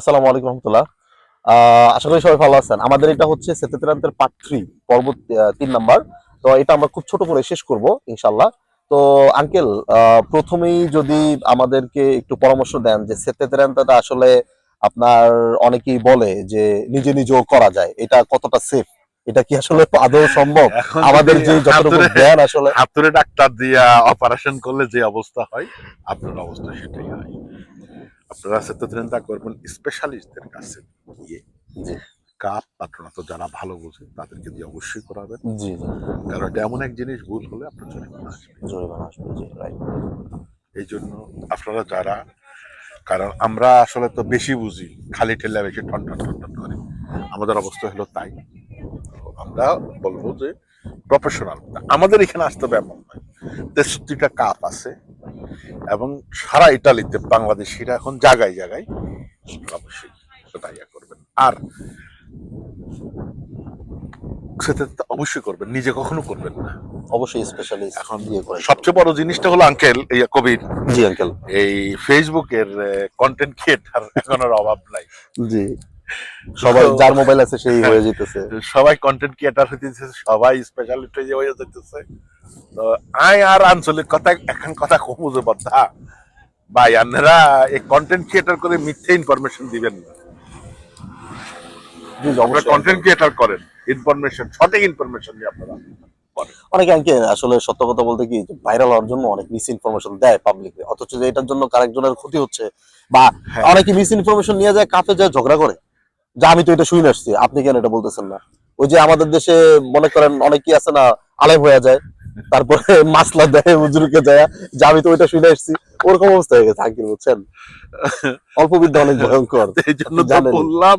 আসসালামু আলাইকুম রহমতুল্লাহ। আশা করি সবাই ভালো আছেন। আমাদের এটা হচ্ছে সেতেন্দ্রান্তের পার্ট 3 পর্ব 3 নাম্বার। তো এটা আমরা খুব ছোট করে শেষ করব ইনশাআল্লাহ। তো আঙ্কেল, প্রথমেই যদি আমাদেরকে একটু পরামর্শ দেন যে সেতেন্দ্রান্তটা আসলে আপনার অনেকেই বলে যে নিজে নিজেও করা যায়, এটা কতটা সেফ, এটা কি আসলে আদৌ সম্ভব? এখন আমাদের যদি যে যতটুকু হাতুড়ে জ্ঞান আসলে। হাতুড়ে ডাক্তার দিয়া অপারেশন করলে যে অবস্থা হয়, আপনার অবস্থা সেটাই হয়। আপনারা সচেতনতা করবেন স্পেশালিস্টদের কাছে গিয়ে। জি কাপ পাত্রনা তো যারা ভালো বোঝে তাদেরকে দিয়ে অবশ্যই করাবেন। জি জি। কারণ এটা এমন এক জিনিস, ভুল হলে আপনার জরিমানা আসবে। জরিমানা আসবে, জি রাইট। এই জন্য আপনারা যারা, কারণ আমরা আসলে তো বেশি বুঝি, খালি ঠেলে বেশি ঠন ঠন ঠন ঠন করে, আমাদের অবস্থা হলো তাই। আমরা বলবো যে প্রফেশনাল আমাদের এখানে আসতে হবে এমন নয়। 63টা কাপ আছে এবং সারা ইটালিতে বাংলাদেশিরা এখন জায়গায় জায়গায়, অবশ্যই সেটা ইয়া করবেন। আর সেটা তো অবশ্যই করবেন, নিজে কখনো করবেন না। অবশ্যই স্পেশালিস্ট এখন দিয়ে করে। সবচেয়ে বড় জিনিসটা হলো আঙ্কেল, এই কবির, জি আঙ্কেল। এই ফেসবুকের কন্টেন্ট ক্রিয়েটার এখন আর অভাব নাই। জি, সবাই তো যার মোবাইল আছে সেই হয়ে যেতেছে। সবাই কন্টেন্ট ক্রিয়েটার হইতেছে, সবাই স্পেশালিস্ট হয়ে যেতেছে। তো আয় আর আঞ্চলিক কথা এখন কথা কম বুঝে বদ্ধা ভাই, আপনারা এই কন্টেন্ট ক্রিয়েটার করে মিথ্যে ইনফরমেশন দিবেন না। জি জি, আপনারা অবশ্যই আঙ্কেল। কন্টেন্ট ক্রিয়েটার করেন, ইনফরমেশন, সঠিক ইনফরমেশন দিয়ে আপনারা করেন। অনেকে আঙ্কেল আসলে সত্য কথা বলতে কি, ভাইরাল হওয়ার জন্য অনেক মিস ইনফরমেশন দেয় পাবলিকে, অথচ যে এটার জন্য আরেকজনের ক্ষতি হচ্ছে। বা হ্যাঁ, অনেকে মিস ইনফরমেশন নিয়ে যায়, কাপে যায় ঝগড়া করে যে আমি তো এটা শুনে আসছি, আপনি কেন এটা বলতেছেন না। ওই যে আমাদের দেশে মনে করেন অনেকেই আছে না, আলেম হয়ে যায়, তারপরে মাসলা দেয় হুজুরকে যায় যে আমি তো ওইটা শুনে আসছি। ওরকম অবস্থা হয়ে গেছে আঙ্কেল, বুঝছেন? অল্প বিদ্যা অনেক ভয়ঙ্কর, এই জন্য আপনি তো জানেনই। বললাম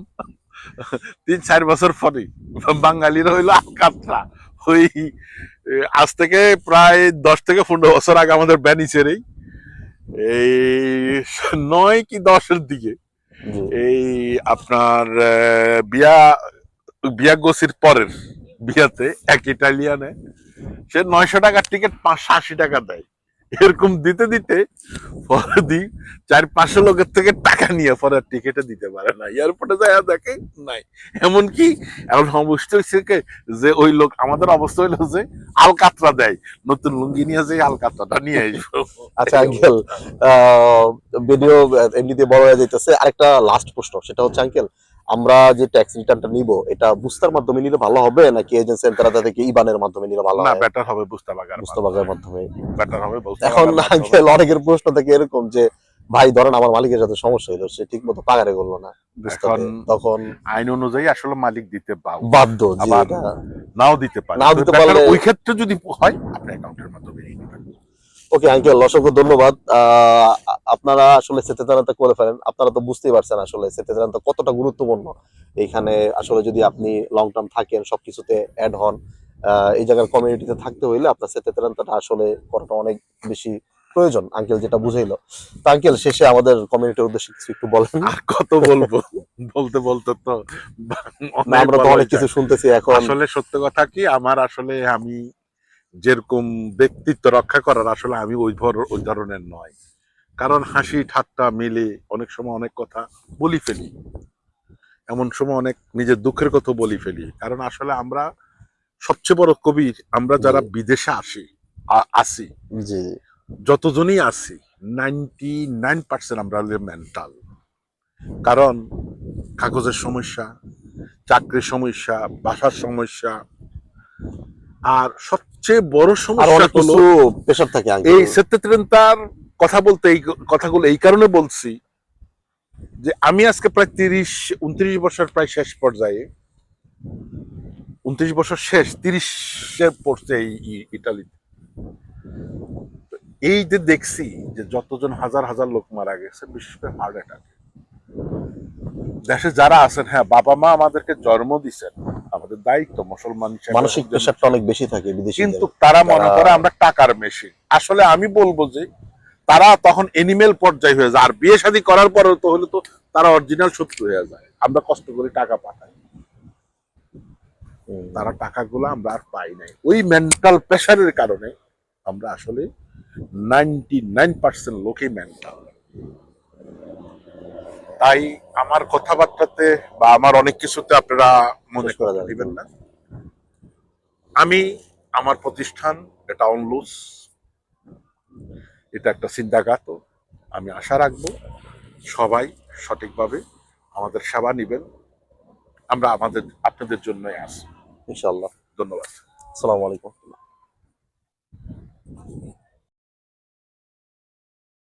3-4 বছর পরে বাঙালিরা হইলো আলকাতরা। ওই আজ থেকে প্রায় 10 থেকে 15 বছর আগে আমাদের ব্যানিসের এই 9 কি 10-এর দিকে, জি এই আপনার বিয়া বিয়া গোসির পরের বিয়াতে এক ইটালিয়ানে সে 900 টাকার টিকিট 580 টাকা দেয়। এরকম দিতে দিতে পরে দিই 400-500 লোকের থেকে টাকা নিয়ে পরে টিকিটে দিতে পারে না, এয়ারপোর্টে যায় দেখে নাই। এমনকি এখন অবস্থা হয়েছে যে ওই লোক, আমাদের অবস্থা হইলো যে আলকাতরা দেয়, নতুন লুঙ্গি নিয়ে যে আলকাতরাটা নিয়ে আসবো। আচ্ছা এই আঙ্কেল, অবস্থা। ভিডিও এমনিতে বড় হয়ে যাইতেছে। আরেকটা লাস্ট প্রশ্ন, সেটা হচ্ছে আঙ্কেল, আমরা যে ট্যাক্স রিটার্নটা নিব, এটা বুস্তার মাধ্যমে নিলে ভালো হবে নাকি এজেন্সি সেন্টার থেকে ইবানের মাধ্যমে নিলে ভালো না, হয়? বেটার হবে বুস্তা বাগার বুস্তা বাগের মাধ্যমে। মাধ্যমে। বেটার হবে বুস্তা এখন বাগার মাধ্যমে। আঙ্কেল অনেকের প্রশ্ন থাকে এরকম যে ভাই ধরেন আমার মালিকের সাথে সমস্যা হলো, সে ঠিক মতো পাগারে করলো না এখন বুস্তাতে, তখন আইন অনুযায়ী আসলে মালিক দিতে বাধ্য যে আবার এটা নাও দিতে পারে। নাও তো দিতে বেটার পারলে। ওই ক্ষেত্রে যদি হয় আপনি অ্যাকাউন্টের মাধ্যমে নিয়ে নেবেন। ওকে আঙ্কেল, অসংখ্য ধন্যবাদ। আপনারা আসলে সচেতনতা করে ফেলেন, আপনারা তো বুঝতেই পারছেন আসলে সচেতনতা কতটা গুরুত্বপূর্ণ এইখানে। আসলে যদি আপনি লং টার্ম থাকেন, সবকিছুতে অ্যাড হন, এই জায়গার কমিউনিটিতে থাকতে হইলে আপনার সচেতনতাটা আসলে করাটা অনেক বেশি প্রয়োজন, আঙ্কেল যেটা বুঝাইলো। তো আঙ্কেল, শেষে আমাদের কমিউনিটির উদ্দেশ্যে কিছু একটু বলেন। আর কত বলবো, বলতে বলতে তো না, অনেক আমরা তো বলাই অনেক কিছু যায়। শুনতেছি এখন। আসলে সত্য কথা কি, আমার আসলে আমি যেরকম ব্যক্তিত্ব রক্ষা করার, আসলে আমি ওই ধরনের নয়। কারণ হাসি ঠাট্টা মিলে অনেক সময় অনেক কথা বলি ফেলি, এমন সময় অনেক নিজের দুঃখের কথা বলি ফেলি। কারণ আসলে আমরা সবচেয়ে বড় কবির, আমরা জি যারা বিদেশে আসি, জি যতজনই আছি, 99% আমরা হলে মেন্টাল। কারণ কাগজের সমস্যা, চাকরির সমস্যা, বাসার সমস্যা, আর সবচেয়ে বড় আর সমস্যা অনেক হলো কিছু প্রেশার থাকে এই আঙ্কেল। সেত্রেন্তার কথা বলতে। এই কথাগুলো এই কারণে বলছি যে আমি আজকে প্রায় 29 বছর প্রায় শেষ পর্যায়ে, 29 বছর শেষ, 30-এ পড়ছে এই ইটালিতে। এই যে দেখছি যে যতজন হাজার হাজার লোক মারা গেছে, বিশেষ করে হার্ট অ্যাটাক। দেশে যারা আছেন, হ্যাঁ বাবা মা আমাদেরকে জন্ম দিচ্ছেন, আমাদের দায়িত্ব মুসলমান হিসেবে মানসিক হোক যে প্রেশারটা অনেক বেশি থাকে বিদেশিদের, কিন্তু তারা যারা। মনে করে আমরা টাকার মেশিন। আসলে আমি বলবো যে তারা তখন এনিমেল পর্যায়ে হয়ে যায়। আর বিয়ে শাদী করার পরেও তো হলে তো তারা অরিজিনাল শত্রু হয়ে যায়। আমরা কষ্ট করে টাকা পাঠাই, তারা টাকাগুলো আমরা আর পাই নাই। ওই মেন্টাল প্রেশারের কারণে আমরা আসলে 99% লোকই মেন্টাল। তাই আমার কথাবার্তাতে বা আমার অনেক কিছুতে আপনারা মনে শেষ করা যাবে। দিবেন না। আমি আমার প্রতিষ্ঠান এটা অনলুস, এটা একটা চিন্তাঘাত। আমি আশা রাখবো সবাই সঠিকভাবে আমাদের সেবা নিবেন। আমরা আপনাদের জন্যই আছি। ইনশাআল্লাহ। ধন্যবাদ। আসসালামু আলাইকুম।